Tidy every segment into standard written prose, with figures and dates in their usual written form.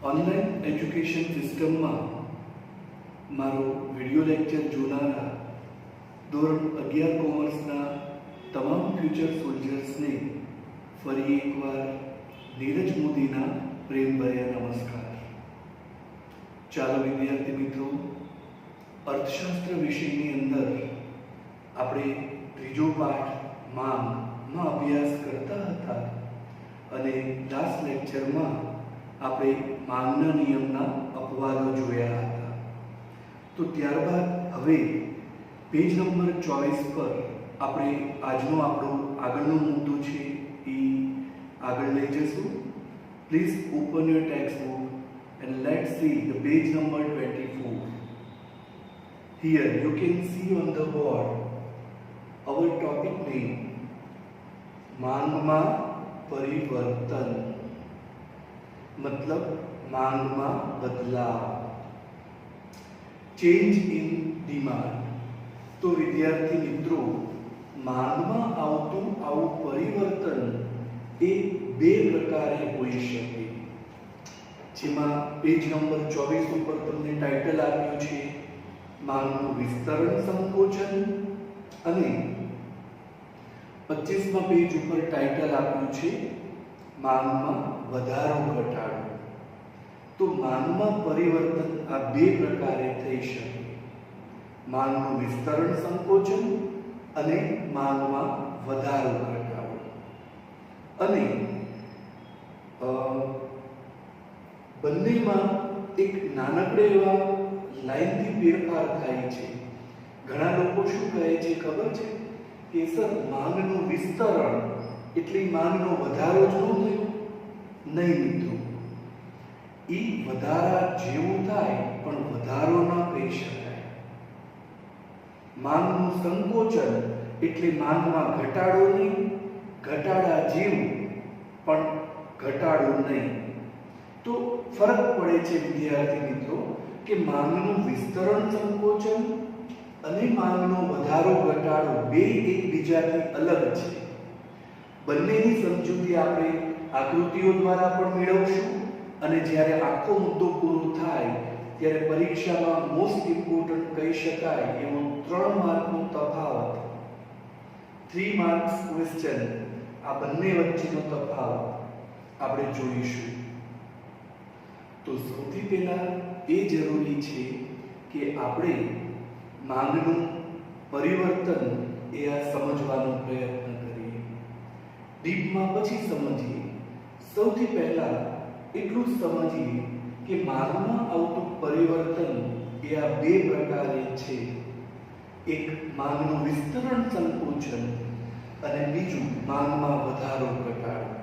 Online education system में मारो video lecture जोनारा धोरण 11 कॉमर्सना तमाम फ्यूचर सोल्जर्स ने फरी एकवार नीरज मोदीना प्रेमभर्या नमस्कार। चालो विद्यार्थी मित्रों, अर्थशास्त्र विषयनी अंदर आपणे त्रीजो पाठ मांग नो अभ्यास करता हता अने लास्ट लेक्चर में आपणे मांगना नियमना अपवादो जोया हता। तो त्यारबाद हवे पेज नंबर 24 पर आपणे आजनो आपणो आगळनो मुद्दो छे ई आगळ लई जशुं। Please open your textbook and let's see the page number 24. Here you can see on the board our topic name, मांग में परिवर्तन, मतलब मांग में बदलाव, चेंज इन डिमांड। तो विद्यार्थी मित्रों, मांग में आवतुं आवुं परिवर्तन ए बे प्रकारे होई शके। जेमां पेज नंबर 24 पर तमने टाइटल आप्युं छे मांगनुं विस्तरण संकोचन अने 25 पेज पर टाइटल आप्युं छे मांगमां वधारो घटाडो। तो मांगमां परिवर्तन आ बे प्रकारे थई शके, मांगनुं विस्तरण संकोचन अने मांगमां वधारो घटाडो। अने બંનેમાં એક નાનકડો એવા લાઈનથી ફેરફાર થાય છે। ઘણા લોકો શું કહે છે ખબર છે કે સર માંગનું વિસ્તરણ એટલે માંગનો વધારો જ ન થયો? નહીં મિત્રો, એ વધારા જેવું થાય પણ વધારો ન કહી શકાય। માંગનું સંકોચન એટલે માંગમાં ઘટાડો નહીં, ઘટાડા જેવું પણ ઘટાડો નહીં। तो फरक पड़े छे विद्यार्थी मित्रों कि मांगनु विस्तरण संकोचन अने मांगनो वधारो घटाडो बे एकबीजाथी अलग छे। बंनेनी समजूती आपणे आकृतिओ द्वारा पण मेळवशुं अने ज्यारे आखो मुद्दो पूरो थाय त्यारे परीक्षामां मोस्ट इम्पोर्टंट कही शकाय एवो 3 मार्कनो तफावत, 3 मार्क्स क्वेश्चन, आ बंने वच्चेनो तफावत आपणे जोईशुं। तो સૌથી પહેલા એ જરૂરી છે કે આપણે માંગનું પરિવર્તન એ આ સમજવાનો પ્રયત્ન કરીએ। ડીપમાં પછી સમજીએ। સૌથી પહેલા એટલું સમજીએ કે માંગમાં આવતું પરિવર્તન એ આ બે પ્રકારે છે, એક માંગનું વિસ્તરણ સંકોચન અને બીજું માંગમાં વધારો ઘટાડો।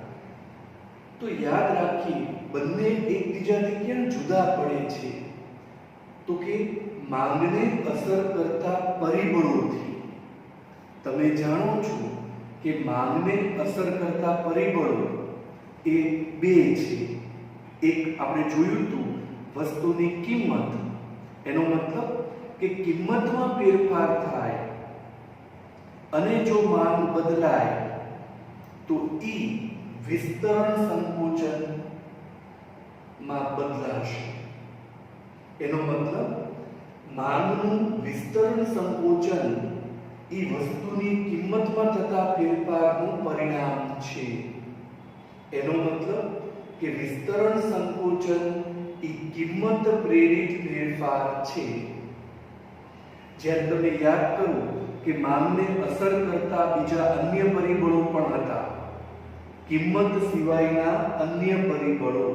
तो याद राखिए बंने एकबीजाथी क्या जुदा पड़े छे? तो के मांगने असर करता परिबळोथी। तमे जाणो छो के मांगने असर करता परिबळो ए बे छे। एक आपणे जोयुं तो वस्तुनी किंमत, एनो मतलब के किंमतमां फेरफार थाय अने जो मांग बदलाय तो ई विस्तरण संकोचन में बदलाशे। एनो मतलब मांगनु विस्तरण संकोचन ई वस्तुनी किंमत में थता फेरफारनुं परिणाम छे। एनो मतलब के विस्तरण संकोचन ई किंमत प्रेरित फेरफार छे। ज्यारे तमे याद करो के मांगने असर करता बीजा अन्य परिबळो पण हता, किंमत सिवायना अन्य परिबळो,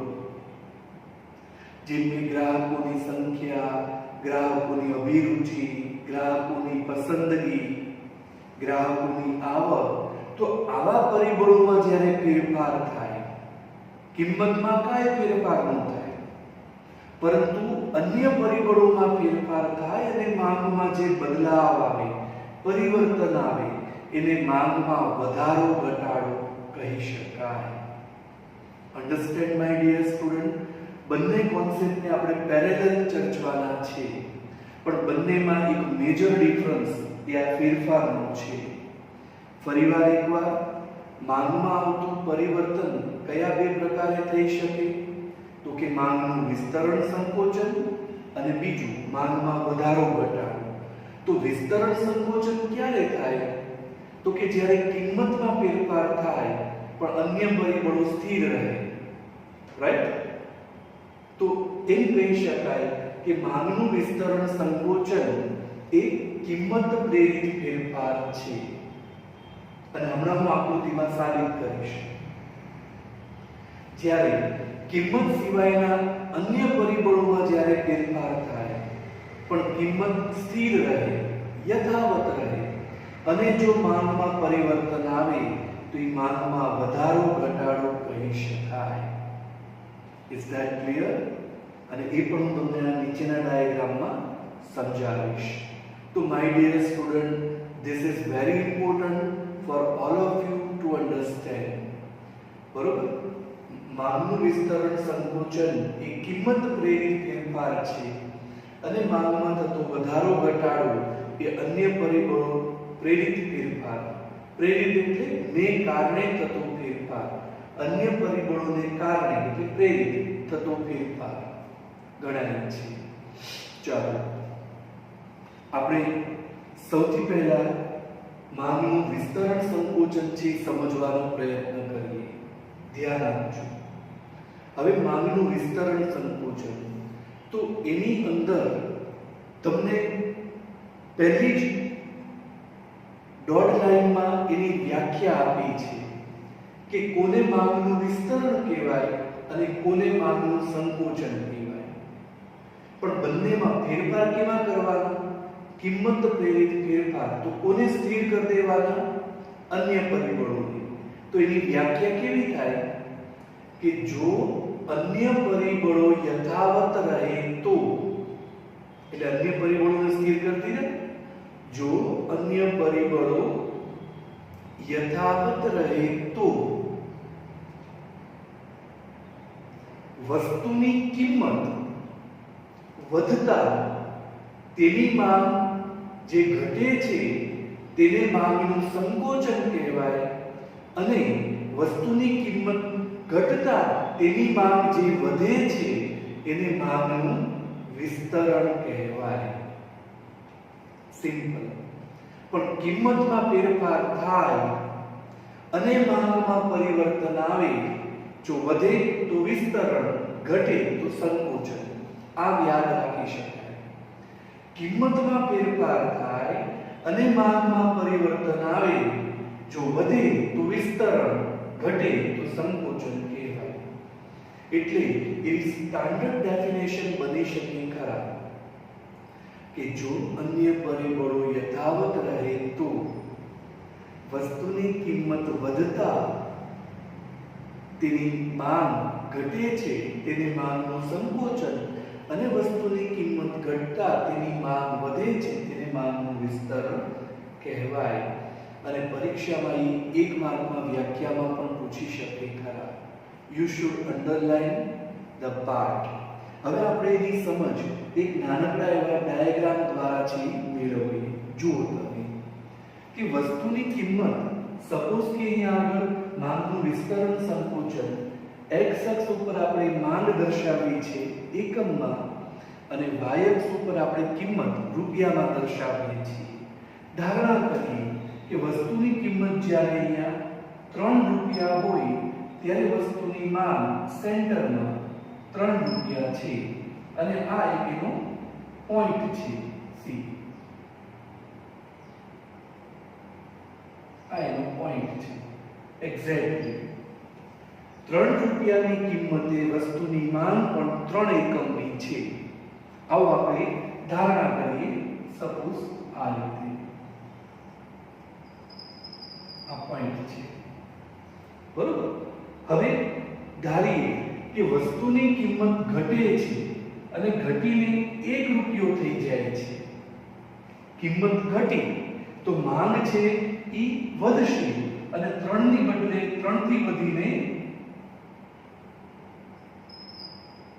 જેમ કે ગ્રાહકોની સંખ્યા, ગ્રાહકોની અભિરુચિ, ગ્રાહકોની પસંદગી, ગ્રાહકોની આવક। તો આવા પરિબળોમાં જ્યારે ફેરફાર થાય, કિંમતમાં કાંઈ ફેરફાર ન થાય, પરંતુ અન્ય પરિબળોમાં ફેરફાર થાય અને માંગમાં જે બદલાવ આવે, પરિવર્તન આવે, એને માંગમાં વધારો ઘટાડો कही शकाय। Understand my dear student, बंने concept ने आपणे पेरेलल चर्चवाना छे, पण बंनेमां एक मेजर डिफरन्स या फेरफारनो छे। फरीवार एकवार मांगमां आवतुं परिवर्तन कया बे प्रकारे थई शके? तो કે માંગનું વિસ્તરણ સંકોચન અને બીજું માંગમાં વધારો ઘટાડો. તો વિસ્તરણ સંકોચન ક્યારે થાય? તો કે જ્યારે કિંમતમાં ફેરફાર થાય પણ અન્ય પરિબળો સ્થિર રહે. રાઈટ? તો એમ કહી શકાય કે માંગનું વિસ્તરણ સંકોચન એ કિંમત પ્રેરિત ફેરફાર છે. અને હમણાં હું આકૃતિમાં સાબિત કરીશ. જ્યારે કિંમત સિવાયના અન્ય પરિબળોમાં જ્યારે ફેરફાર થાય પણ કિંમત સ્થિર રહે, યથાવત રહે અને જો માંગમાં પરિવર્તન આવે તો એ માંગમાં વધારો ઘટાડો કહી શકાય. Is that clear? અને એ પણ હું તમને આ નીચેના ડાયાગ્રામમાં સમજાવીશ. તો my dear student, this is very important for all of you to understand. બરોબર? માંગનું વિસ્તરણ સંકોચન એ કિંમત પ્રેરિત ફેરફાર છે અને માંગમાં થતો વધારો ઘટાડો એ અન્ય પરિબળો પ્રેરિત ફેરફાર. પ્રેરિત એટલે ને કારણે થતો ફેરફાર, અન્ય પરિબળોને કારણે એટલે પ્રેરિત થતો ફેરફાર ગણાય છે. ચાલો આપણે સૌથી પહેલા માંગનું વિસ્તરણ સંકોચન છે સમજવાનો પ્રયત્ન કરીએ. ધ્યાન આપજો. હવે માંગનું વિસ્તરણ સંકોચન, તો એની અંદર તમને પહેલી જ ડોટ લાઈનમાં એની વ્યાખ્યા આપી છે કે કોને માંગનું વિસ્તરણ કહેવાય અને કોને માંગનું સંકોચન કહેવાય. પણ બંનેમાં ફેરફાર કેવા કરવાનો? કિંમત પ્રેરિત ફેરફાર. તો કોને સ્થિર કરી દેવાના? અન્ય પરિબળોને. તો એની વ્યાખ્યા કેવી થાય કે જો અન્ય પરિબળો યથાવત રહે તો, એટલે અન્ય પરિબળોને સ્થિર કરતી રહે. જો અન્ય પરિબળો યથાવત રહે તો વસ્તુની કિંમત વધતા તેની માંગ જે ઘટે છે તેને માંગનું સંકોચન કહેવાય અને વસ્તુની કિંમત ઘટતા તેની માંગ જે વધે છે એને માંગનું વિસ્તરણ કહેવાય. સિમ્પલ. પણ કિંમતમાં ફેરફાર થાય અને માંગમાં પરિવર્તન આવે, જો વધે તો વિસ્તરણ, ઘટે તો સંકોચન. આ યાદ રાખી શકાય. કિંમતમાં ફેરફાર થાય અને માંગમાં પરિવર્તન આવે, જો વધે તો વિસ્તરણ, ઘટે તો સંકોચન કહેવાય. એટલે એવી સ્ટાન્ડર્ડ ડેફિનેશન બની શકે ખરા કે જો અન્ય પરિબળો યથાવત રહે તો વસ્તુની કિંમત વધતા તેની માંગ ઘટે છે તેને માંગનું સંકોચન અને વસ્તુની કિંમત ઘટતા તેની માંગ વધે છે તેને માંગનું વિસ્તરણ કહેવાય. અને પરીક્ષામાં એક માર્કમાં વ્યાખ્યામાં પણ પૂછી શકે ખરા. You should underline the part. હવે આપણે એની સમજ એક નાનકડા એવા ડાયાગ્રામ દ્વારા છે મેળવીએ. જુઓ તમે કે વસ્તુની કિંમત, સપોઝ કે અહીંયા આગળ માંગનું વિસ્તરણ સંકોચન x અક્ષ ઉપર આપણે માંગ દર્શાવી છે એકમમાં અને y અક્ષ ઉપર આપણે કિંમત રૂપિયામાં દર્શાવીએ છીએ. ધારણા કરીએ કે વસ્તુની કિંમત જ્યારે અહીંયા 3 રૂપિયા હોય ત્યારે વસ્તુની માંગ સેન્ટરમાં 3 રૂપિયા છે અને આ એક એનો પોઈન્ટ છે C. આ એનો પોઈન્ટ છે એક્ઝેક્ટલી. 3 રૂપિયાની કિંમતે વસ્તુની માંગ પણ 3 એકમની છે. આવો આપણે ધારણા કરીએ. સપોઝ આ રીતે આ પોઈન્ટ છે. બરોબર. હવે ધારીએ કે વસ્તુની કિંમત ઘટે છે અને ઘટીને 1 રૂપિયો થઈ જાય છે. કિંમત ઘટી તો માંગ છે ઈ વધશે અને 3 ની બદલે 3 થી વધીને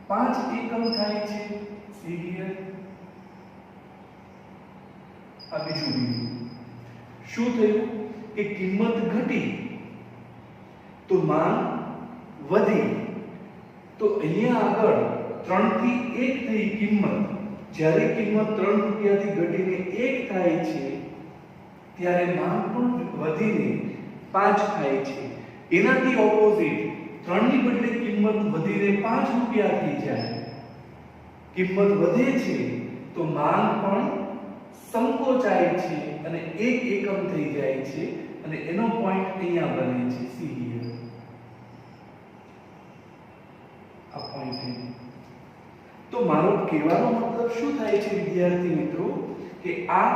5 એકમ થાય છે. સીરીયલ આ બીજું બિંદુ. શું થયું કે કિંમત ઘટી તો માંગ વધી તો અહીંયા આગળ 3 થી 1 થઈ કિંમત, જ્યારે કિંમત 3 રૂપિયાથી ઘટીને 1 થાય છે ત્યારે માંગ પણ વધીને 5 થાય છે. એનાથી ઓપોઝિટ 3 ની બદલે કિંમત વધીને 5 રૂપિયા થઈ જાય, કિંમત વધે છે તો માંગ પણ સંકોચાય છે અને 1 એકમ થઈ જાય છે અને એનો પોઈન્ટ અહીંયા બને છે સી હિયર. આ પોઈન્ટ તો મારો કહેવાનો મતલબ શું થાય છે વિદ્યાર્થી મિત્રો કે આ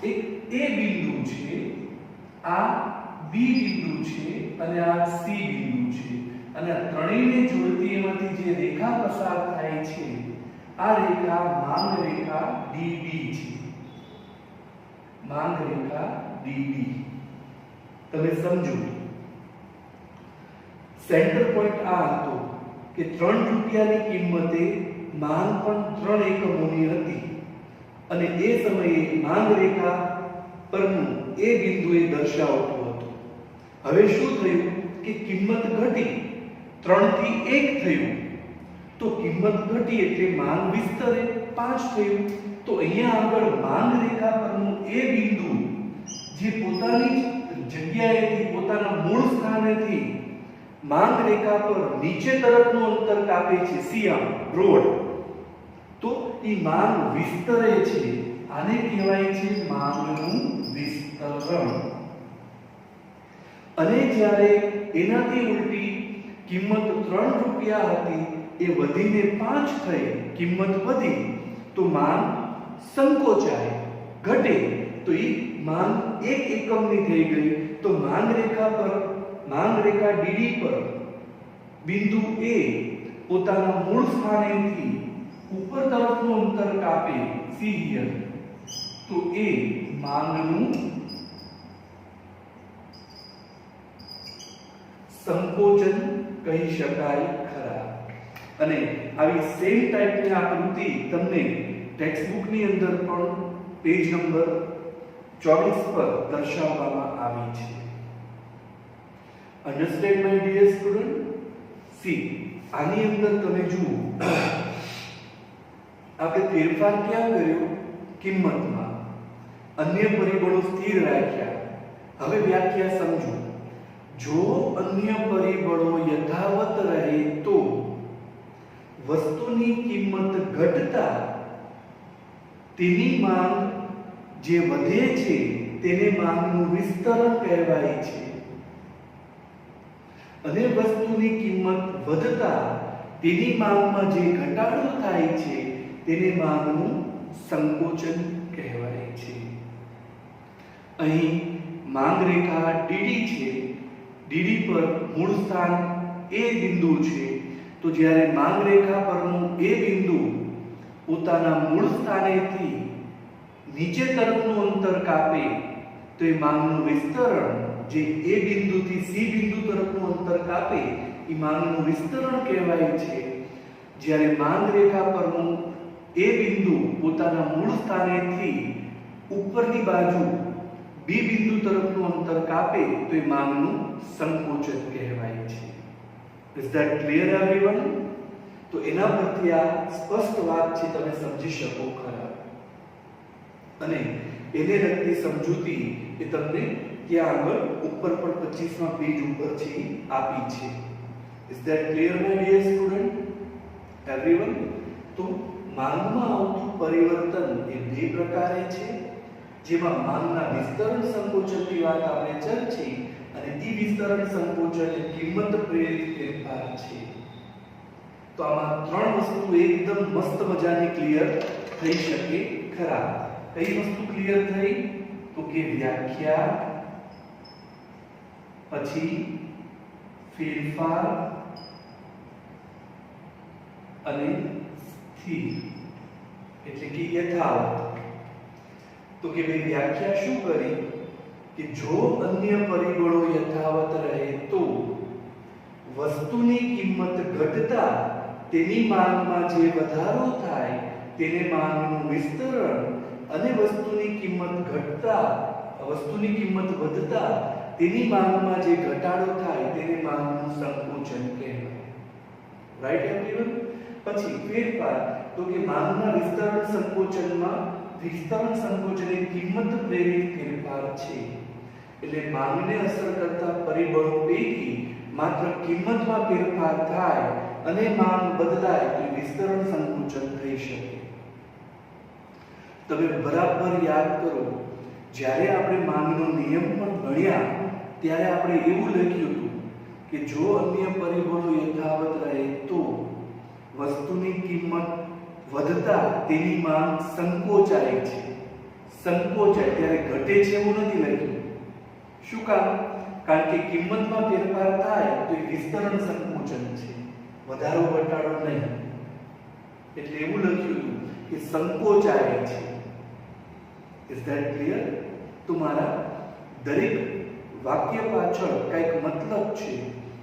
એક A બિંદુ છે, આ B બિંદુ છે અને આ C બિંદુ છે અને આ ત્રણેયને જોડતી એમાંથી જે રેખા પસાર થાય છે આ રેખા માંગ રેખા DB છે. માંગ રેખા DB તમે સમજો. સેન્ટર પોઈન્ટ આ હતો કે 3 રૂપિયાની કિંમતે માંગ પણ 3 એકમોની હતી અને એ સમયે માંગ રેખા પરનું એ બિંદુએ દર્શાવતું હતું. હવે શું થયું કે કિંમત ઘટી, 3 થી 1 થયું, તો કિંમત ઘટી એટલે માંગ વિસ્તરે, 5 થયું. તો અહીંયા આગળ માંગ રેખા પરનું એ બિંદુ જે પોતાની જગ્યાએથી પોતાના મૂળ સ્થાનેથી માંગ રેખા પર નીચે તરફનું અંતર કાપે છે, સિયામ બ્રોડ, તો એ માંગ વિસ્તરે છે. આને કહેવાય છે માંગનું વિસ્તરણ. અને જ્યારે એનાથી ઉલટી કિંમત 3 રૂપિયા હતી એ વધીને 5 થઈ, કિંમત વધી તો માંગ સંકોચાય, ઘટે, તો એ માંગ 1 એકમની થઈ ગઈ. તો માંગ રેખા DD પર બિંદુ A પોતાના મૂળ સ્થાનેથી ઉપર તરફનું અંતર કાપે સી હિયર, તો એ માંગનું સંકોચન કહી શકાય ખરા. અને આવી સેમ ટાઈપની આકૃતિ તમને ટેક્સ્ટબુક ની અંદર પણ પેજ નંબર 24 પર દર્શાવવામાં આવી છે. Understand my dear student? See આની અંદર તમે જુઓ આપણે ફેરફાર ક્યાં કર્યો? કિંમતમાં. અન્ય પરિબળો સ્થિર રાખ્યા. હવે વ્યાખ્યા સમજો. જો અન્ય પરિબળો યથાવત રહે તો વસ્તુની કિંમત ઘટતા તેની માંગ જે વધે છે તેને માંગનું વિસ્તરણ કહેવાય છે. અને વસ્તુની કિંમત વધતા તેની માંગમાં જે ઘટાડો થાય છે તેને માંગનું સંકોચન કહેવાય છે. અહીં માંગ રેખા DD છે, DD પર મૂળ સ્થાન A બિંદુ છે, તો જ્યારે માંગ રેખા પરનું A બિંદુ પોતાના મૂળ સ્થાનેથી નીચે તરફનું અંતર કાપે તો એ માંગનું વિસ્તરણ, જે A બિંદુથી C બિંદુ તરફનું અંતર કાપે એ માંગનું વિસ્તરણ કહેવાય છે. જ્યારે માંગ રેખા પરનું A બિંદુ પોતાના મૂળ સ્થાનેથી ઉપરની બાજુ B બિંદુ તરફનું અંતર કાપે તો એ માંગનું સંકોચન કહેવાય છે. Is that clear everyone? તો એના પરથી આ સ્પષ્ટ વાત છે, તમે સમજી શકો ખરા. અને એને લગતી સમજૂતી એ તમને ત્યાં આગળ ઉપર પણ 25મા પેજ ઉપર છે આપી છે. Is that clear my dear student? Everyone? તો માંગમાં આવતું પરિવર્તન એ બે પ્રકારે છે, જેમાં માંગના વિસ્તરણ સંકોચનની વાત આપણે ચર્ચી અને એ વિસ્તરણ સંકોચન એ કિંમત પ્રેરિત ફેરફાર છે. તો આમાં 3 વસ્તુ એકદમ મસ્ત મજાની ક્લિયર થઈ શકે ખરા. કઈ વસ્તુ ક્લિયર થઈ? તો કે વ્યાખ્યા, પછી ફેરફાર અને સ્થિર એટલે કે યથાવત. તો કે ભાઈ વ્યાખ્યા શું કરી કે જો અન્ય પરિબળો યથાવત રહે તો વસ્તુની કિંમત ઘટતા તેની માંગમાં જે વધારો થાય તેને માંગનું વિસ્તરણ, અને વસ્તુની કિંમત વધતા તેની માંગમાં જે ઘટાડો થાય તેને માંગનું સંકોચન કહેવાય. Right everyone? પછી ફેરફાર તો કે માંગના વિસ્તરણ સંકોચન એ કિંમત પ્રેરિત ફેરફાર છે. એટલે માંગને અસર કરતા પરિબળો પૈકી માત્ર કિંમતમાં ફેરફાર થાય અને માંગ બદલાય તો વિસ્તરણ સંકોચન થઈ શકે. તમે બરાબર યાદ કરો, જ્યારે આપણે માંગનો નિયમ પણ ભણ્યા ત્યારે આપણે એવું લખ્યું હતું કે જો અન્ય પરિબળો યથાવત રહે તો વસ્તુની કિંમત વધતા તેની માંગ સંકોચાય છે. સંકોચાય ત્યારે ઘટે છે એવું નથી લખ્યું. શું કામ? કારણ કે કિંમતમાં ફેરફાર થાય તો એ વિસ્તરણ સંકોચન છે, વધારો ઘટાડો નહીં. એટલે એવું લખ્યું હતું કે સંકોચાય છે. Is that clear? તમારા દરેક વાક્ય પાછળ કંઈક મતલબ છે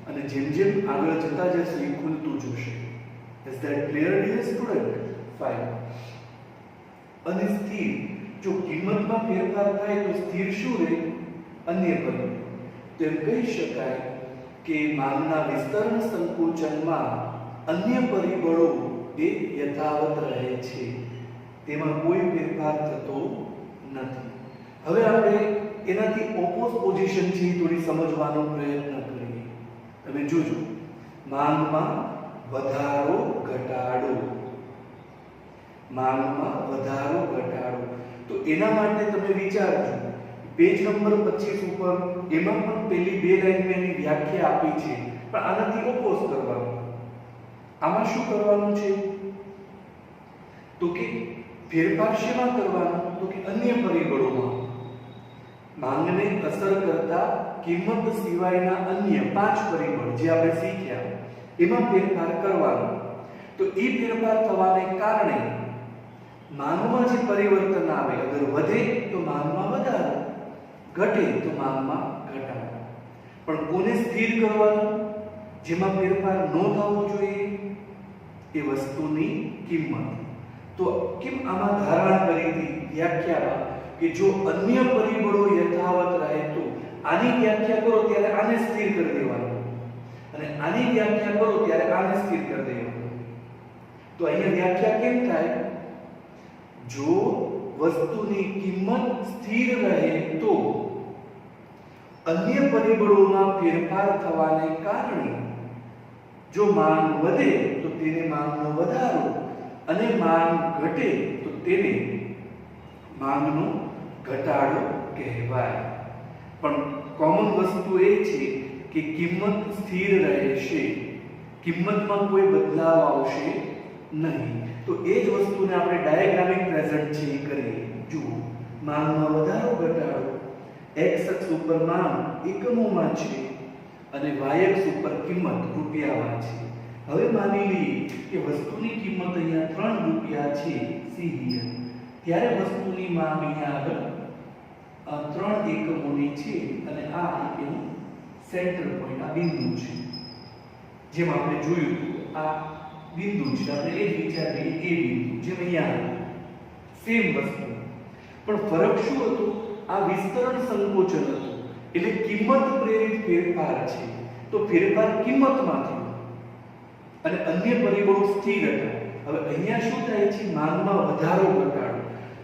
અને જેમ જેમ આગળ જતા જશે એ ખુલતું જશે. Is that clear dear student? Fine. અને સ્થિર, જો કિંમતમાં ફેરફાર થાય તો સ્થિર શું રહે? અન્ય પરિબળો. તો એમ કહી શકાય કે માંગના વિસ્તરણ સંકોચનમાં અન્ય પરિબળો એ યથાવત રહે છે, તેમાં કોઈ ફેરફાર થતો નથી. હવે આપણે એનાથી ઓપોઝ પોઝિશન છે થોડી સમજવાનો પ્રયત્ન કરીએ. તમે જોજો, માંગમાં વધારો ઘટાડો, માંગમાં વધારો ઘટાડો. તો એના માટે તમે વિચારજો, પેજ નંબર 25 ઉપર એમાં પણ પહેલી બે લાઈનમાં એની વ્યાખ્યા આપી છે, પણ આનાથી ઓપોઝ કરવાનું. આમાં શું કરવાનું છે? તો કે ફેરફાર શેમાં કરવાનો? તો કે અન્ય પરિબળોમાં. માંગને અસર કરતા કિંમત સિવાયના અન્ય 5 પરિબળ જે આપણે શીખ્યા એમાં ફેરફાર કરવાનો. તો એ ફેરફાર થવાને કારણે માંગમાં જે પરિવર્તન આવે, અગર વધે તો માંગમાં વધારો, ઘટે તો માંગમાં ઘટાડો. પણ કોને સ્થિર કરવાનું? જેમાં ફેરફાર ન થવો જોઈએ એ વસ્તુની કિંમત. તો કેમ આમાં ધારણા કરી હતી વ્યાખ્યામાં કે જો અન્ય પરિબળો યથાવત રહે તો આની વ્યાખ્યા કરો ત્યારે આને સ્થિર કરી દેવાનું અને આની વ્યાખ્યા કરો ત્યારે આને સ્થિર કરી દેવાનું. તો અહીંયા વ્યાખ્યા કેમ થાય? જો વસ્તુની કિંમત સ્થિર રહે તો અન્ય પરિબળોમાં ફેરફાર થવાને કારણે જો માંગ વધે તો તેને માંગનો વધારો અને માંગ ઘટે તો તેને માંગનો ઘટાડો કહેવાય. પણ કોમન વસ્તુ એ છે કે કિંમત સ્થિર રહેશે, કિંમતમાં કોઈ બદલાવ આવશે નહીં. તો એ જ વસ્તુને આપણે ડાયાગ્રામિક પ્રેઝન્ટ છે કરીએ. જુઓ, માંગમાં વધારો ઘટાડો, x અક્ષ ઉપર માંગ એકમોમાં છે અને y અક્ષ ઉપર કિંમત રૂપિયામાં છે. હવે માની લઈએ કે વસ્તુની કિંમત અહીંયા 3 રૂપિયા છે સી હિયર, ત્યારે વસ્તુની માંગ અહીંયા આગળ 3 એકમોની છે અને આ એનું સેન્ટર પોઈન્ટ, આ બિંદુ છે. જેમ આપણે જોયું આ બિંદુ છે, આપણે એ જ વિચારીએ એ બિંદુ જેમ અહીંયા સેમ વસ્તુ. પણ ફરક શું હતો? આ વિસ્તરણ સંકોચન હતું, એટલે કિંમત પ્રેરિત ફેરફાર છે. તો ફેરફાર કિંમતમાં થયો અને અન્ય પરિબળો સ્થિર હતા. હવે અહીંયા શું થાય છે? માંગમાં વધારો ઘટાડો.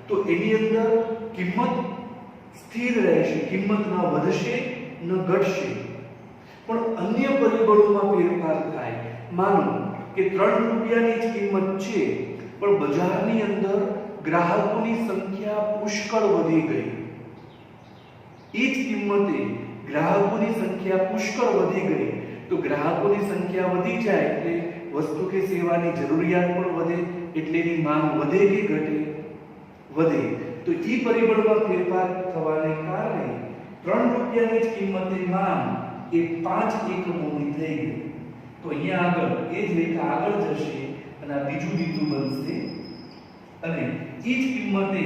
તો એની અંદર કિંમત સ્થિર રહેશે, કિંમત ન વધશે ન ઘટશે. પણ અન્ય પરિબળોમાં ફેરફાર થાય. માનો કે 3 રૂપિયાની જ કિંમત છે પણ બજારની અંદર ગ્રાહકોની સંખ્યા પુષ્કળ વધી ગઈ. એ જ કિંમતે ગ્રાહકોની સંખ્યા પુષ્કળ વધી ગઈ તો ગ્રાહકોની સંખ્યા વધી જાય એટલે વસ્તુ કે સેવાની જરૂરિયાત પણ વધે, એટલે એની માંગ વધે કે ઘટે? વધે. તો એ પરિબળમાં ફેરફાર થવાને કારણે 3 રૂપિયાની જ કિંમતે માંગ એ 5 એકમોની થઈ ગઈ. તો અહીંયા આગળ એ જ રેખા આગળ જશે અને આ બીજું બિંદુ બનશે અને એ જ કિંમતે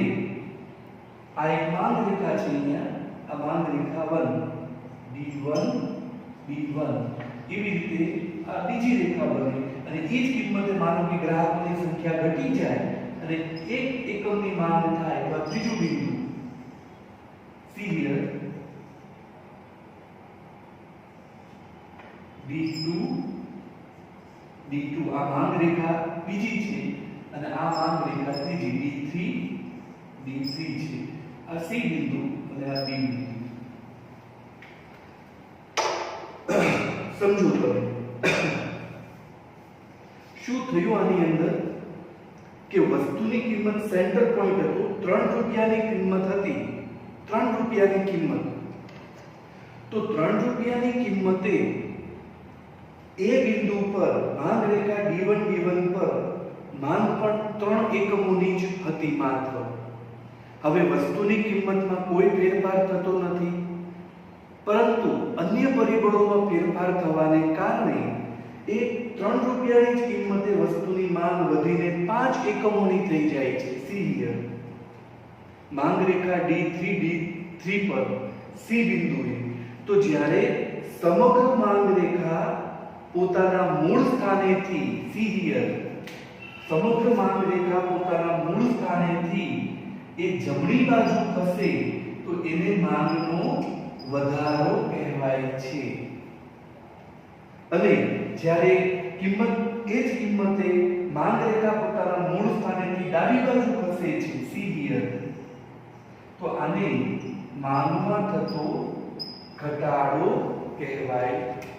આ એક માંગ રેખા છે, અહીંયા આ માંગ રેખા 1 D1 B1 એવી રીતે આ બીજી રેખા બને અને એ જ કિંમતે માનો કે ગ્રાહકોની સંખ્યા ઘટી જાય અને 1 એકમની માંગ થાય તો આ ત્રીજું બિંદુ સી હિયર D2 D2 આ માંગ રેખા બીજી છે અને આ માંગ રેખા ત્રીજી D3 છે. આ C બિંદુ અને આ B બિંદુ. સમજો તમે શું થયું આની અંદર કે વસ્તુની કિંમત સેન્ટર પોઈન્ટ હતો 3 રૂપિયાની કિંમત હતી. 3 રૂપિયાની કિંમત. તો 3 રૂપિયાની કિંમતે એ બિંદુ પર માંગ રેખા D1 પર માંગ પણ 3 એકમોની જ હતી માત્ર. હવે વસ્તુની કિંમતમાં કોઈ ફેરફાર થતો નથી, પરંતુ અન્ય પરિબળોમાં ફેરફાર થવાને કારણે એ 3 રૂપિયાની જ કિંમતે વસ્તુની માંગ વધીને 5 એકમોની થઈ જાય છે. સી હિયર માંગ રેખા D3 પર C બિંદુએ. તો જ્યારે સમગ્ર માંગ રેખા પોતાના મૂળ સ્થાનેથી સી હિયર સમગ્ર માંગ રેખા પોતાના મૂળ સ્થાનેથી એ જમણી બાજુ ખસે તો એને માંગનો વધારો કહેવાય છે. અને જ્યારે કિંમત એ જ કિંમતે માંગ રેખા પોતાના મૂળ સ્થાનેથી ડાબી બાજુ ખસે છે સી હિયર તો આને માંગમાં થતો ઘટાડો કહેવાય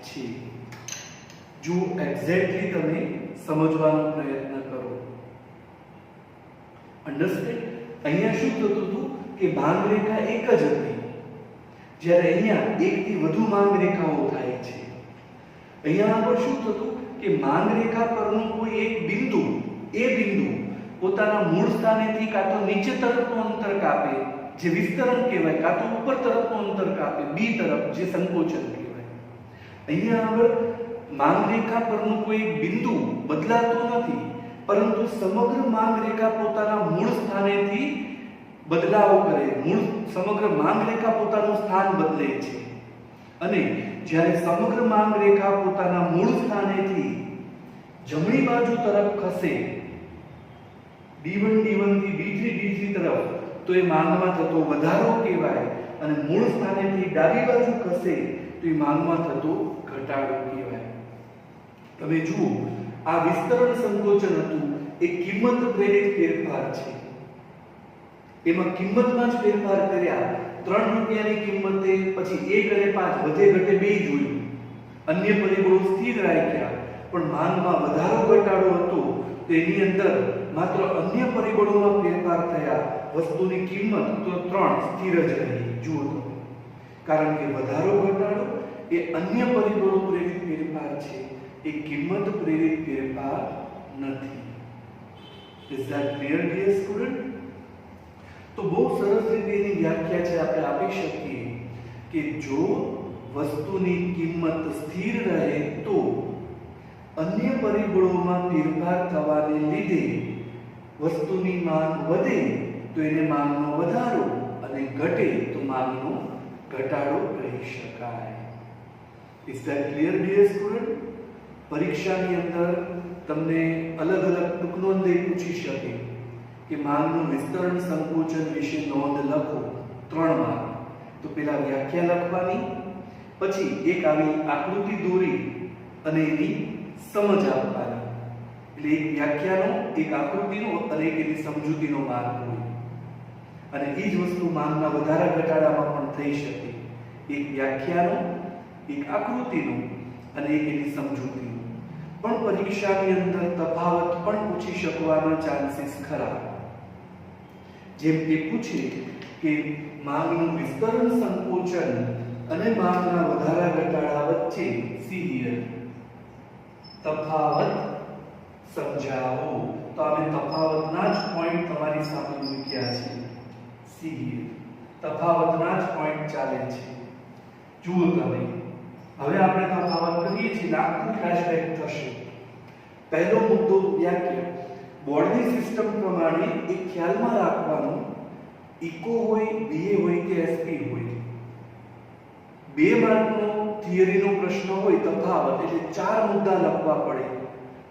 છે. જો એક્ઝેક્ટલી તમે સમજવાનો પ્રયત્ન કરો. અન્ડરસ્ટેન્ડ? અહીંયા શું થતું હતું કે માંગ રેખા એક જ હતી, જ્યારે અહીંયા એકથી વધુ માંગ રેખાઓ થાય છે. અહીંયા આગળ શું થતું કે માંગ રેખા પરનું કોઈ એક બિંદુ પોતાના મૂળ સ્થાનેથી કાં તો નીચે તરફનું અંતર કાપે જે વિસ્તરણ કહેવાય, કાં તો ઉપર તરફનું અંતર કાપે બી તરફ જે સંકોચન કહેવાય. અહીંયા આગળ માંગ રેખા પરનું કોઈ બિંદુ બદલાતું નથી, પરંતુ સમગ્ર માંગ રેખા પોતાના મૂળ સ્થાનેથી બદલાવ કરે. સમગ્ર માંગ રેખા પોતાનું સ્થાન બદલે છે. અને જ્યારે સમગ્ર માંગ રેખા પોતાના મૂળ સ્થાનેથી જમણી બાજુ તરફ ખસે D1 થી D3 તરફ તો એ માંગમાં થતો વધારો કહેવાય, અને મૂળ સ્થાનેથી ડાબી બાજુ ખસે તો એ માંગમાં થતો ઘટાડો કહેવાય. તમે જુઓ આ વિસ્તરણ સંકોચન હતું એ કિંમત પ્રેરિત ફેરફાર છે. એમાં કિંમતમાં જ ફેરફાર કર્યા. 3 રૂપિયાની કિંમતે પછી 1 અને 5 વધે ઘટે બે જોયું, અન્ય પરિબળો સ્થિર રાખ્યા, પણ માંગમાં વધારો ઘટાડો હતો તો એની અંદર માત્ર અન્ય પરિબળોમાં ફેરફાર થયા. વસ્તુની કિંમત તો 3 સ્થિર જ રહી. જુઓ તમે, કારણ કે વધારો ઘટાડો એ અન્ય પરિબળો પ્રેરિત ફેરફાર છે, એ કિંમત પ્રેરિત ફેરફાર નથી. Is that clear dear student? તો બહુ સરસ રીતે એની વ્યાખ્યા છે આપણે આપી શકીએ કે જો વસ્તુની કિંમત સ્થિર રહે તો અન્ય પરિબળોમાં ફેરફાર થવાને લીધે વસ્તુની માંગ વધે તો એને માંગનો વધારો અને ઘટે તો માંગનો ઘટાડો કહી શકાય. Is that clear dear student? પરીક્ષાની અંદર તમને અલગ અલગ ટૂંકનોંધે પૂછી શકે કે માંગનું વિસ્તરણ સંકોચન વિશે નોંધ લખો 3 માર્ક. તો પહેલા વ્યાખ્યા લખવાની, પછી એક આવી આકૃતિ દોરી અને એની સમજ આપવાની. એટલે એક વ્યાખ્યાનો, એક આકૃતિનો અને એક એની સમજૂતીનો માર્ક હોય. અને એ જ વસ્તુ માંગના વધારા ઘટાડામાં પણ થઈ શકે. એક વ્યાખ્યાનો, એક આકૃતિનો અને એક એની સમજૂતીનો. પણ પરીક્ષાની અંદર તફાવત પણ પૂછી શકવાના ચાન્સીસ ખરા. જેમ કે પૂછે કે માંગનું વિસ્તરણ સંકોચન અને માંગના વધારા ઘટાડા વચ્ચે સી હિયર તફાવત સમજાવો. તો અમે તફાવતના જ પોઈન્ટ તમારી સામે મૂક્યા છે. સી હિયર તફાવતના જ પોઈન્ટ ચાલે છે. જુઓ તમે, હવે આપણે તફાવત કરીએ છીએ, આખું ફ્લેશબેક થશે. પહેલો મુદ્દો વ્યાખ્યા. બોર્ડની સિસ્ટમ પ્રમાણે એક ખ્યાલમાં રાખવાનું, ઇકો હોય, બીએ હોય કે એસપી હોય, 2 માર્કનો થિયરીનો પ્રશ્ન હોય તફાવત એટલે 4 મુદ્દા લખવા પડે,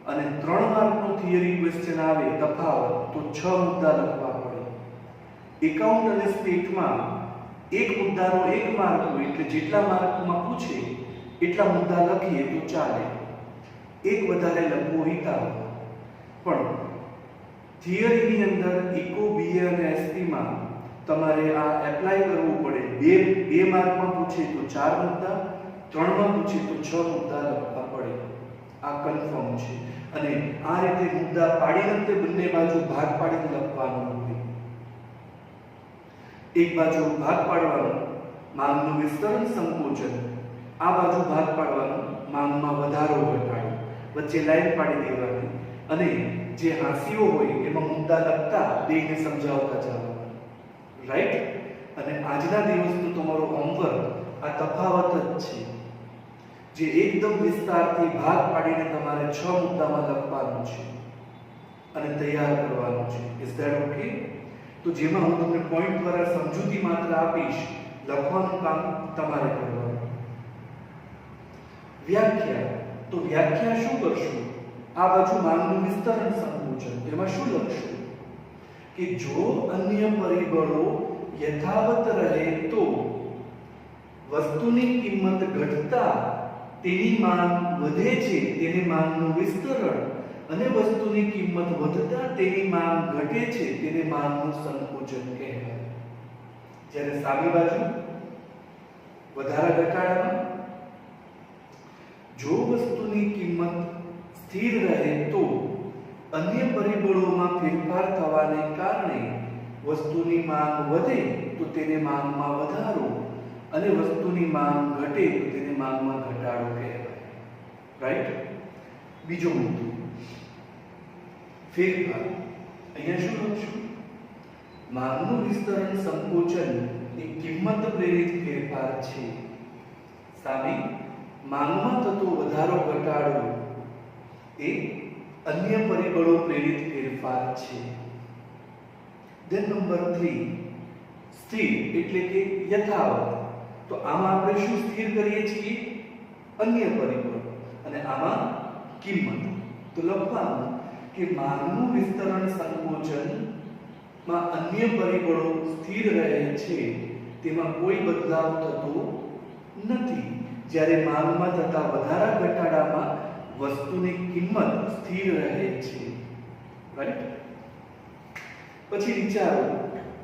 અને 3 માર્કનો થિયરી ક્વેશ્ચન આવે તફાવત તો 6 મુદ્દા લખવા પડે. એકાઉન્ટ અને સ્ટેટમાં એક મુદ્દાનો 1 માર્ક હોય એટલે જેટલા માર્કમાં પૂછે એટલા મુદ્દા લખીએ તો ચાલે. એક વધારે લખવો હિતાવહ. પણ થિયરીની અંદર ઇકો, બીએ અને એસપીમાં તમારે આ એપ્લાય કરવું પડે. બે માર્કમાં પૂછે તો 4 મુદ્દા, 3માં પૂછે તો 6 મુદ્દા લખવા પડે. આ કન્ફર્મ છે. અને આ રીતે મુદ્દા પાડીને તે બંને બાજુ ભાગ પાડીને લખવાનું હોય. એક બાજુ ભાગ પાડવાનો માંગનું વિસ્તરણ સંકોચન, આ બાજુ ભાગ પાડવાનો માંગમાં વધારો ઘટાડો, વચ્ચે લાઈન પાડી દેવાની અને જે હાંસીઓ હોય એમાં મુદ્દા લખતા બેને સમજાવતા જવાનું. રાઈટ? અને આજના દિવસનું તમારો હોમવર્ક આ તફાવત જ છે, જે એકદમ વિસ્તારથી ભાગ પાડીને તમારે 6 મુદ્દામાં લખવાનું છે અને તૈયાર કરવાનું છે. Is that okay? તો જેમાં હું તમને પોઈન્ટ દ્વારા સમજૂતી માત્ર આપીશ, લખવાનું કામ તમારે કરવાનું. વ્યાખ્યા. તો વ્યાખ્યા શું કરશું? આ બાજુ માંગનું વિસ્તરણ સંકોચન, તેમાં શું લખશું કે જો અન્ય પરિબળો યથાવત રહે તો વસ્તુની કિંમત ઘટતા તેની માંગ વધે છે, તેને માંગનું વિસ્તરણ, અને વસ્તુની કિંમત વધતા તેની માંગ ઘટે છે, તેને માંગનું સંકોચન કહેવાય. જ્યારે સામી બાજુ વધારા ઘટાડામાં જો વસ્તુની કિંમત સ્થિર રહે તો અન્ય પરિબળોમાં ફેરફાર થવાને કારણે વસ્તુની માંગ વધે તો તેને માંગમાં વધારો, અને વસ્તુની માંગ ઘટે તો તેને માંગમાં ઘટાડો કહેવાય. રાઈટ? બીજો મુદ્દો ફેરફાર. અહીંયા શું લખશું? માંગનું વિસ્તરણ સંકોચન એ કિંમત પ્રેરિત ફેરફાર છે. સામે માંગમાં થતો વધારો ઘટાડો એ અન્ય પરિબળો પ્રેરિત ફેરફાર છે. ધેન નંબર 3 સ્થિર એટલે કે યથાવત. તો આમાં આપણે શું સ્થિર કરીએ છીએ? અન્ય પરિબળો, અને આમાં કિંમત. તો લખવાનું કે માંગનું વિસ્તરણ સંકોચન માં અન્ય પરિબળો સ્થિર રહે છે, તેમાં કોઈ બદલાવ થતો નથી. જ્યારે માંગમાં થતા વધારા ઘટાડામાં વસ્તુની કિંમત સ્થિર રહે છે. રાઈટ? પછી વિચારો,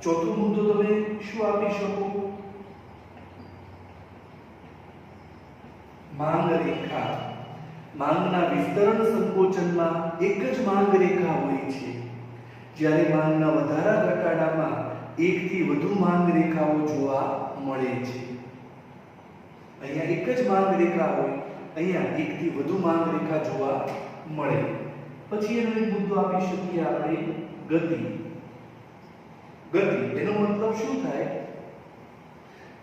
ચોથો મુદ્દો તમે શું આપી શકો? માંગ રેખા. માંગના વિસ્તરણ સંકોચનમાં એક જ માંગ રેખા હોય છે, જ્યારે માંગના વધારા ઘટાડામાં એકથી વધુ માંગ રેખાઓ જોવા મળે છે. અહીંયા એક જ માંગ રેખા હોય, અહીંયા એકથી વધુ માંગ રેખા જોવા મળે. પછી એનો એક મુદ્દો આપી શકીએ આપણે ગતિ. ગતિ એનો મતલબ શું થાય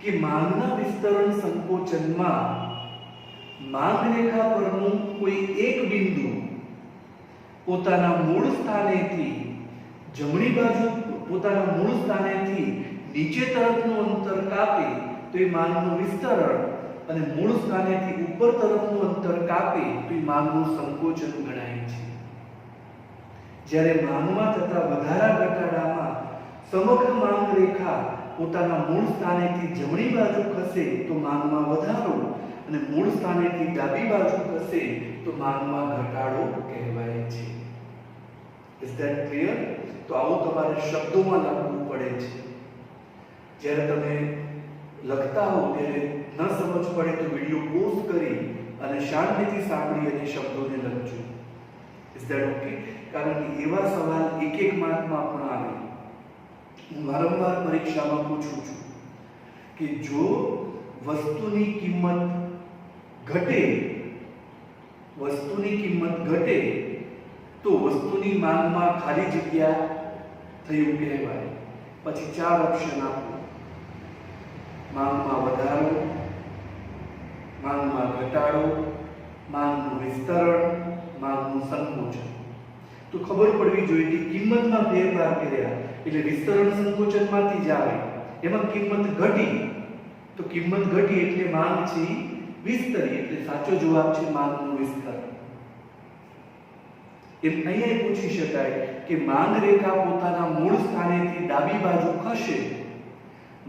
કે માંગના વિસ્તરણ સંકોચનમાં માંગ રેખા પરનું કોઈ એક બિંદુ પોતાના મૂળ સ્થાનેથી જમણી બાજુ પોતાના મૂળ સ્થાનેથી નીચે તરફનું અંતર કાપે તો એ માંગનું વિસ્તરણ, અને મૂળ સ્થાનેથી ઉપર તરફનું અંતર કાપે તો એ માંગનું સંકોચન ગણાય છે. જ્યારે માંગમાં થતા વધારા ઘટાડામાં સમગ્ર માંગ રેખા પોતાના મૂળ સ્થાનેથી જમણી બાજુ ખસે તો માંગમાં વધારો, અને મૂળ સ્થાનેથી ડાબી બાજુ ખસે તો માંગમાં ઘટાડો કહેવાય છે. Is that clear? તો આવું તમારે શબ્દોમાં લખવું પડે છે. જ્યારે તમે લખતા હો ત્યારે ન સમજ પડે તો વિડિયો પોઝ કરી અને શાંતિથી સાંભળી અને શબ્દોને લખજો. Is that okay? કારણ કે એવા સવાલ એક માર્કમાં પણ આવે. હું વારંવાર પરીક્ષામાં પૂછું છું કે જો વસ્તુની કિંમત ઘટે તો વસ્તુની માંગમાં ખાલી જગ્યા થયું કહેવાય. પછી 4 ઓપ્શન આપો: માંગમાં વધારો, માંગમાં ઘટાડો, માંગનું વિસ્તરણ, માંગનું સંકોચન. તો ખબર પડવી જોઈએ કે કિંમતમાં ફેરફાર કર્યા એટલે વિસ્તરણ સંકોચનમાંથી જ આવે. એમાં કિંમત ઘટી તો કિંમત ઘટી એટલે માંગ છે વિસ્તરી, એટલે સાચો જવાબ છે માંગનું વિસ્તરણ. એમ અહીંયા પૂછી શકાય કે માંગ રેખા પોતાના મૂળ સ્થાનેથી ડાબી બાજુ ખસે.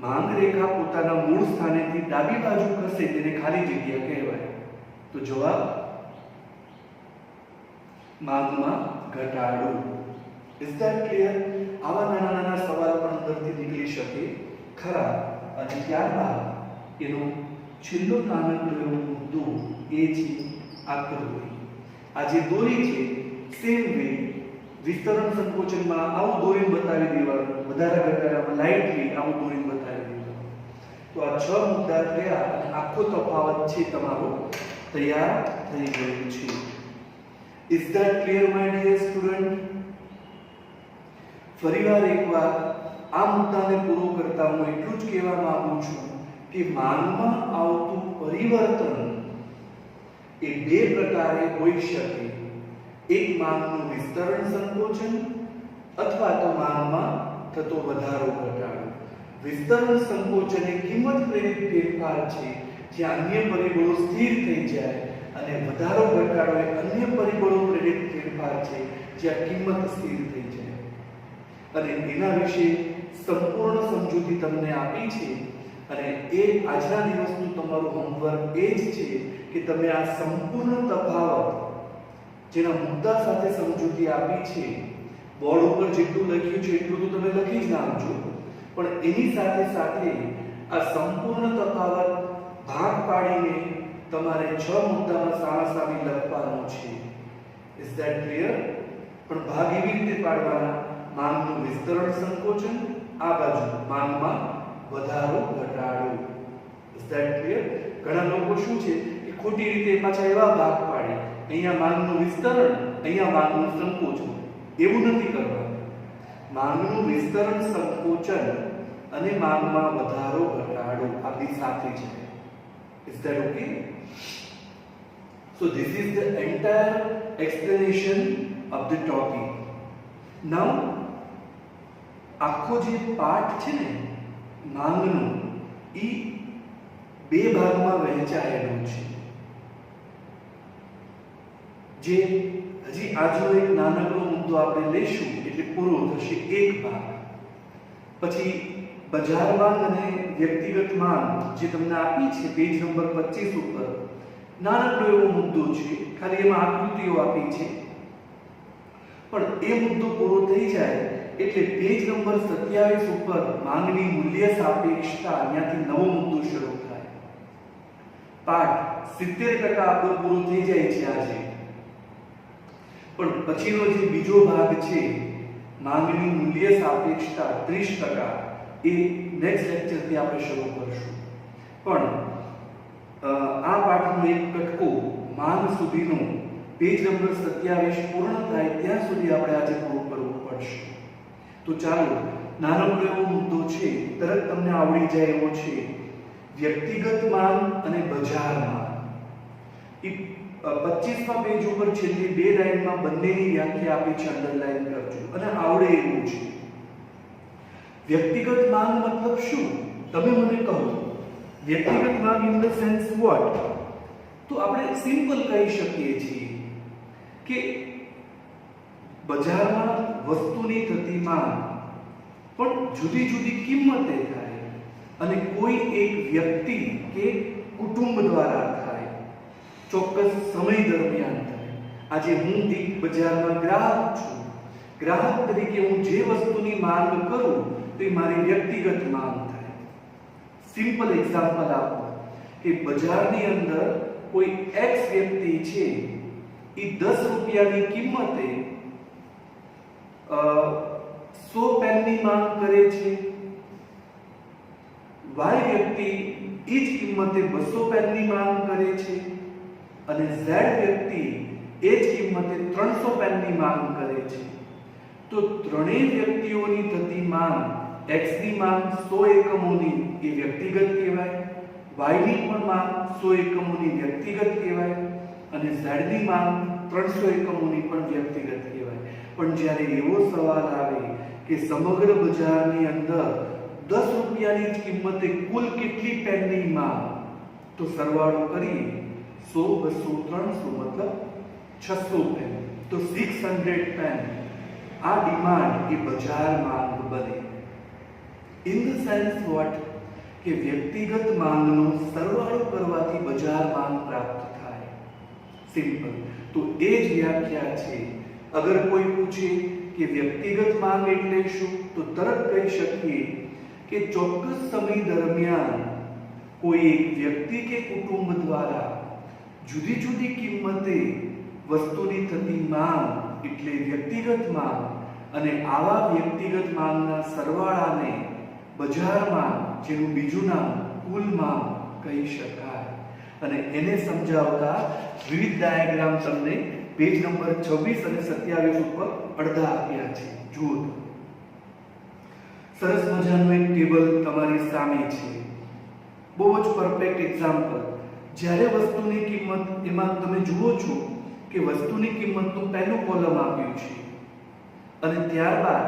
માંગ રેખા પોતાના મૂળ સ્થાનેથી ડાબી બાજુ ખસે તેને ખાલી જગ્યા કહેવાય. તો જવાબ માંગમાં ઘટાડો. Is that clear? આવા નાના નાના સવાલ પણ અંદરથી નીકળી શકે ખરા. અને ત્યારબાદ એનો છેલ્લો નાનકડો એવો મુદ્દો એ છે આકૃતિ. આ જે દોરી છે સેમ વે વિસ્તરણ સંકોચનમાં આવું દોરીને બતાવી દેવાનું, વધારા ઘટાડામાં લાઇટલી આવું દોરીને બતાવી દેવાનું. તો આ 6 મુદ્દા થયા અને આખો તફાવત છે તમારો તૈયાર થઈ ગયો છે. Is that clear my dear student? ફરીવાર એકવાર આ મુદ્દાને પૂરો કરતા હું એટલું જ કહેવા માંગુ છું કે માંગમાં આવતું પરિવર્તન એ બે પ્રકારે હોઈ શકે. એક માંગનું વિસ્તરણ સંકોચન અથવા તો માંગમાં થતો વધારો ઘટાડો. વિસ્તરણ સંકોચન એ કિંમત પ્રેરિત ફેરફાર છે જ્યાં અન્ય પરિબળો સ્થિર થઈ જાય, અને વધારો ઘટાડો એ અન્ય પરિબળો પ્રેરિત ફેરફાર છે જ્યાં કિંમત સ્થિર થઈ જાય. અને એના વિશે સંપૂર્ણ સમજૂતી તમને આપી છે. અને એ આજના દિવસનું તમારું હોમવર્ક એ જ છે કે તમે આ સંપૂર્ણ તફાવત જેના મુદ્દા સાથે સમજૂતી આપી છે, બોર્ડ ઉપર જેટલું લખ્યું છે એટલું તો તમે લખી જ નાખજો, પણ એની સાથે સાથે આ સંપૂર્ણ તફાવત ભાગ પાડીને તમારે 6 મુદ્દામાં સારાસારી લખવાનો છે. Is that clear? પણ ભાગ એવી રીતે પાડવાના: માંગનું વિસ્તરણ સંકોચન, આ બાજુ માંગમાં વધારો ઘટાડો. Is that clear? ઘણા લોકો શું છે કે ખોટી રીતે પાછા એવા ભાગ પાડે, અહીંયા માંગનું વિસ્તરણ, અહીંયા માંગનું સંકોચન. એવું નથી કરવાનું. માંગનું વિસ્તરણ સંકોચન અને માંગમાં વધારો ઘટાડો આ બે સાથે છે. Is that okay? So this is the entire explanation of the topic. Now આખો જે પાઠ છે ને માંગનો, એ બે ભાગમાં વહેંચાયેલો છે. જે હજી આજનો એક નાનકડો મુદ્દો આપણે લઈશું એટલે પૂરો થશે એક ભાગ. પછી બજાર માંગ અને વ્યક્તિગત માંગ જે તમને આપી છે પેજ નંબર 25 ઉપર, નાનકડો એવો મુદ્દો છે, ખાલી એમાં આકૃતિઓ આપી છે. પણ એ મુદ્દો પૂરો થઈ જાય એટલે પેજ નંબર 27 ઉપર માંગની મૂલ્ય સાપેક્ષતા, અહીંયાથી નવો મુદ્દો શરૂ થાય. પાઠ 70% આપણો પૂરો થઈ જાય છે આજે. પણ પછીનો જે બીજો ભાગ છે માંગની મૂલ્ય સાપેક્ષતા 30%, એ નેક્સ્ટ લેક્ચરથી આપણે શરૂ કરશું. પણ આ પાઠનો એક કટકો માંગ સુધીનો પેજ નંબર 27 પૂર્ણ થાય ત્યાં સુધી આપણે આજે પૂરો કરવો પડશે. તો ચાલો, નાનકડો એવો મુદ્દો છે, તરત તમને આવડી જાય એવો છે. વ્યક્તિગત માંગ અને બજાર માંગ. એ 25મા પેજ ઉપર છેલ્લી 2 લાઈનમાં બંનેની વ્યાખ્યા આપી છે, અંડરલાઈન કરજો અને આવડે એવું છે. વ્યક્તિગત માંગ મતલબ શું? તમે મને કહો. વ્યક્તિગત માંગ ઇન ધ સેન્સ વોટ? તો આપણે સિમ્પલ કહી શકીએ છીએ કે બજારમાં વસ્તુની થતી માંગ પણ જુદી જુદી કિંમતે થાય અને કોઈ એક વ્યક્તિ કે કુટુંબ દ્વારા થાય, ચોક્કસ સમય દરમિયાન થાય. આજે હું એક બજારમાં ગ્રાહક છું. ગ્રાહક તરીકે હું જે વસ્તુની માંગ કરું તો એ મારી વ્યક્તિગત માંગ થાય. સિમ્પલ એક્ઝામ્પલ આપો કે બજારની અંદર કોઈ એક્સ વ્યક્તિ છે, એ 10 રૂપિયાની કિંમતે 100 પેનની માંગ કરે છે. વાય વ્યક્તિ એ જ કિંમતે 200 પેનની માંગ કરે છે અને ઝેડ વ્યક્તિ એ જ કિંમતે 300 પેનની માંગ કરે છે. તો ત્રણેય વ્યક્તિઓની થતી માંગ, x ની માંગ 100 એકમોની એ વ્યક્તિગત કહેવાય, y ની પણ માંગ 100 એકમોની વ્યક્તિગત કહેવાય અને z ની માંગ 300 એકમોની પણ વ્યક્તિગત કહેવાય. પણ જ્યારે એવો સવાલ આવે કે સમગ્ર બજારની અંદર 10 રૂપિયાની જ કિંમતે કુલ કેટલી પેનની માંગ, તો સરવાળો કરીએ 100 200 300 મતલબ 600 પેન. તો 600 પેન આ ડિમાન્ડ એ બજાર માંગ બને. In the sense what? કે વ્યક્તિગત માંગનો સરવાળો કરવાથી બજાર માંગ પ્રાપ્ત થાય. સિમ્પલ. તો એ જ વ્યાખ્યા છે. અગર કોઈ પૂછે કે વ્યક્તિગત માંગ એટલે શું, તો તરત કહી શકીએ કે ચોક્કસ સમય દરમિયાન કોઈ એક વ્યક્તિ કે કુટુંબ દ્વારા જુદી જુદી કિંમતે વસ્તુની થતી માંગ એટલે વ્યક્તિગત માંગ, અને આવા વ્યક્તિગત માંગના સરવાળાને બજારમાં, જેનું બીજું નામ કુલ માંગ કહી શકાય. અને એને સમજાવતા વિવિધ ડાયાગ્રામ તમને પેજ નંબર 26 અને 27 ઉપર અડધા આપ્યા છે. જુઓ, સરસ મજાનું એક ટેબલ તમારી સામે છે. બહુ જ પરફેક્ટ એક્ઝામ્પલ. જ્યારે વસ્તુની કિંમત, એમાં તમે જુઓ છો કે વસ્તુની કિંમતનું પહેલું કોલમ આપ્યું છે અને ત્યારબાદ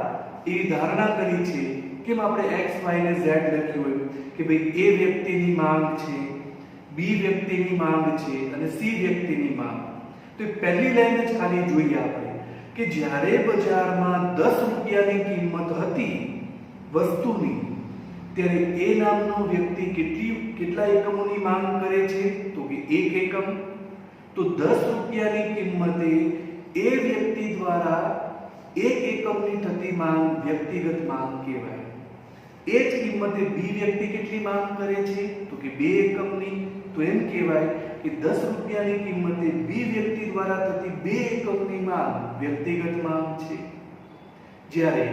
એ ધારણા કરી છે કે આપણે x, y ને z લખ્યું હોય કે ભાઈ એ વ્યક્તિની માંગ છે, બી વ્યક્તિની માંગ છે અને સી વ્યક્તિની માંગ. તો પહેલી લાઈન જ ખાલી જોઈએ આપણે કે જ્યારે બજારમાં 10 રૂપિયાની કિંમત હતી વસ્તુની, ત્યારે એ નામનો વ્યક્તિ કેટલા એકમોની માંગ કરે છે, તો કે 1 એકમ. તો 10 રૂપિયાની કિંમતે એ વ્યક્તિ દ્વારા 1 એકમની થતી માંગ વ્યક્તિગત માંગ કહેવાય. એ જ કિંમતે બી વ્યક્તિ કેટલી માંગ કરે છે, તો કે 2 એકમની. તો એમ કહેવાય કે 10 રૂપિયાની કિંમતે બી વ્યક્તિ દ્વારા થતી 2 એકમની માંગ વ્યક્તિગત માંગ છે. જ્યારે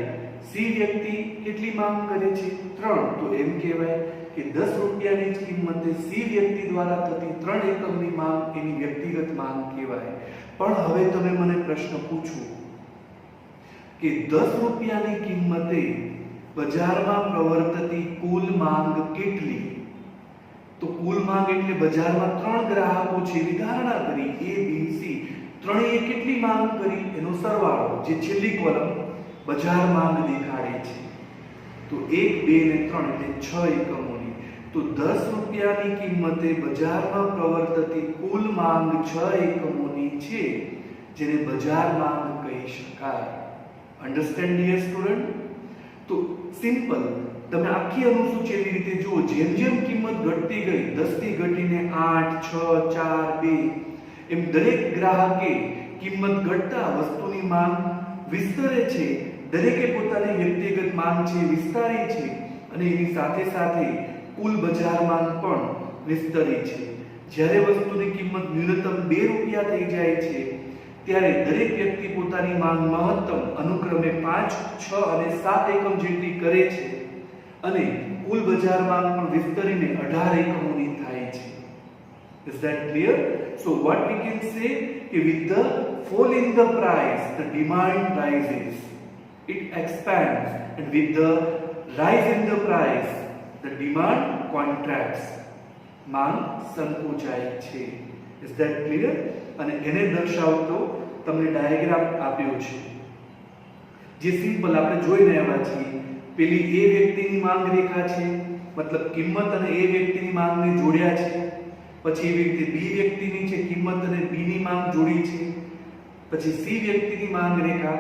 સી વ્યક્તિ કેટલી માંગ કરે છે, 3. તો એમ કહેવાય કે 10 રૂપિયાની જ કિંમતે સી વ્યક્તિ દ્વારા થતી 3 એકમની માંગ એની વ્યક્તિગત માંગ કહેવાય. પણ હવે તમે મને પ્રશ્ન પૂછો કે 10 રૂપિયાની કિંમતે બજારમાં પ્રવર્તતી કુલ માંગ કેટલી? તો કુલ માંગ એટલે બજારમાં 3 ગ્રાહકો છે, ધારણા કરી A, B, C. ત્રણેય કેટલી માંગ કરી એનો સરવાળો, જે છેલ્લી કોલમ બજાર માંગ દેખાડે છે. તો 1, 2 ને 3 એટલે 6 એકમોની. તો 10 રૂપિયાની કિંમતે બજારમાં પ્રવર્તતી કુલ માંગ 6 એકમોની છે, જેને બજાર માંગ કહી શકાય. Understand dear student? તો સિમ્પલ. તમે આખી અનુસૂચિ એવી રીતે જુઓ, જેમ જેમ કિંમત ઘટતી ગઈ, 10 થી ઘટીને 8, 6, 4, 2, એમ દરેક ગ્રાહકે કિંમત ઘટતા વસ્તુની માંગ વિસ્તરે છે. દરેકે પોતાની વ્યક્તિગત માંગ છે વિસ્તારી છે, અને એની સાથે સાથે કુલ બજાર માંગ પણ વિસ્તરી છે. જ્યારે વસ્તુની કિંમત ન્યૂનતમ 2 રૂપિયા થઈ જાય છે, ત્યારે દરેક વ્યક્તિ પોતાની માંગ મહત્તમ અનુક્રમે 5, 6 અને 7 એકમ જેટલી કરે છે, અને કુલ બજાર માંગ પણ વિસ્તરીને 18 એકમોની થાય છે. Is that clear? So what we can say, with the fall in the price, the demand rises, it expands, and with the rise in the price, the demand contracts. માંગ સંકોચાય છે. Is that clear? અને એને દર્શાવતો તમને diagram આપ્યો છે, જે simple આપણે જોઈને આવ્યા છીએ. પેલી એ વ્યક્તિની માંગ રેખા છે, મતલબ કિંમત અને એ વ્યક્તિની માંગને જોડ્યા છે. પછી એવી રીતે બી વ્યક્તિની છે, કિંમત અને બી ની માંગ જોડી છે. પછી સી વ્યક્તિની માંગ રેખા,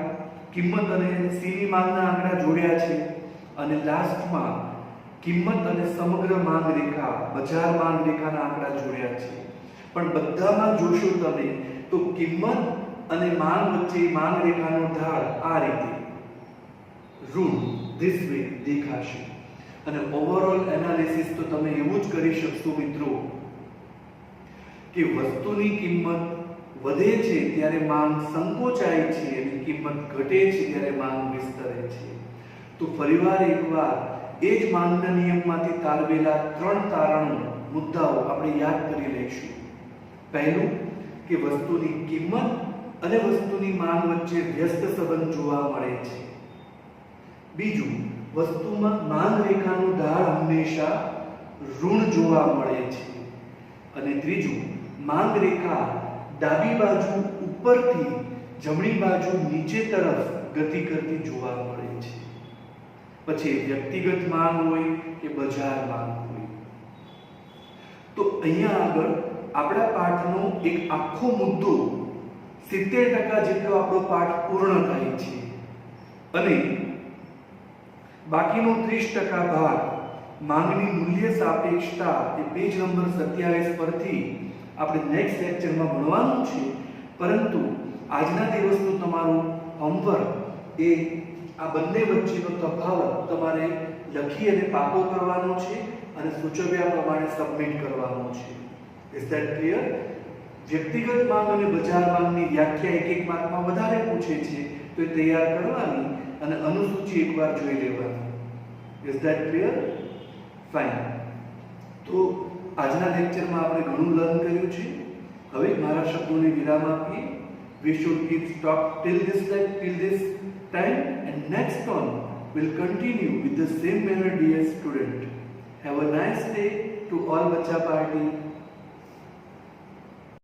કિંમત અને સી ની માંગના આંકડા જોડ્યા છે. અને લાસ્ટમાં કિંમત અને સમગ્ર માંગ રેખા, બજાર માંગ રેખાના આંકડા જોડ્યા છે. પણ બધામાં જોશો તમે તો કિંમત અને માંગ વચ્ચે માંગ રેખાનો ઢાળ આ રીતે ઋણ ધીસ વે દેખાશે. અને ઓવરઓલ એનાલિસિસ તો તમે એવું જ કરી શકશો મિત્રો કે વસ્તુની કિંમત વધે છે ત્યારે માંગ સંકોચાય છે, અને કિંમત ઘટે છે ત્યારે માંગ વિસ્તરે છે. તો ફરીવાર એકવાર એ જ માંગના નિયમમાંથી તારવેલા 3 તારણો, મુદ્દાઓ આપણે યાદ કરી લઈશું. પહેલું કે વસ્તુની કિંમત અને વસ્તુની માંગ વચ્ચે વ્યસ્ત સંબંધ જોવા મળે છે. બીજું, વસ્તુમાં માંગ રેખાનું ઢાળ હંમેશા ઋણ જોવા મળે છે. અને ત્રીજું, માંગ રેખા ડાબી બાજુ ઉપરથી જમણી બાજુ નીચે તરફ ગતિ કરતી જોવા મળે છે. પછી વ્યક્તિગત માંગ હોય કે બજાર માંગ હોય. તો અહીંયા આગળ આપણા પાઠનો એક આખો મુદ્દો 70% જેટલો આપણો પાઠ પૂર્ણ થાય છે, અને બાકીનો 30% ભાગ માંગની મૂલ્ય સાપેક્ષતા એ પેજ નંબર 27 પરથી આપણે નેક્સ્ટ લેક્ચરમાં ભણવાનું છે. પરંતુ આજના દિવસનું તમારું હોમવર્ક એ આ બંને વચ્ચેનો તફાવત તમારે લખી અને પાકો કરવાનો છે અને સૂચવ્યા પ્રમાણે સબમિટ કરવાનો છે. Is that clear? વ્યક્તિગત માંગ અને બજાર માંગની વ્યાખ્યા એક માર્કમાં વધારે પૂછે છે તો એ તૈયાર કરવાની અને અનુસૂચિ એકવાર જોઈ લેવાની. Is that clear? ફાઇન. તો આજના લેક્ચરમાં આપણે ઘણું લર્ન કર્યું છે. હવે મારા શબ્દોને વિરામ આપીએ. We should keep stop till this time, and next on will continue with the same manner, dear student. Have a nice day to all Bacha Party.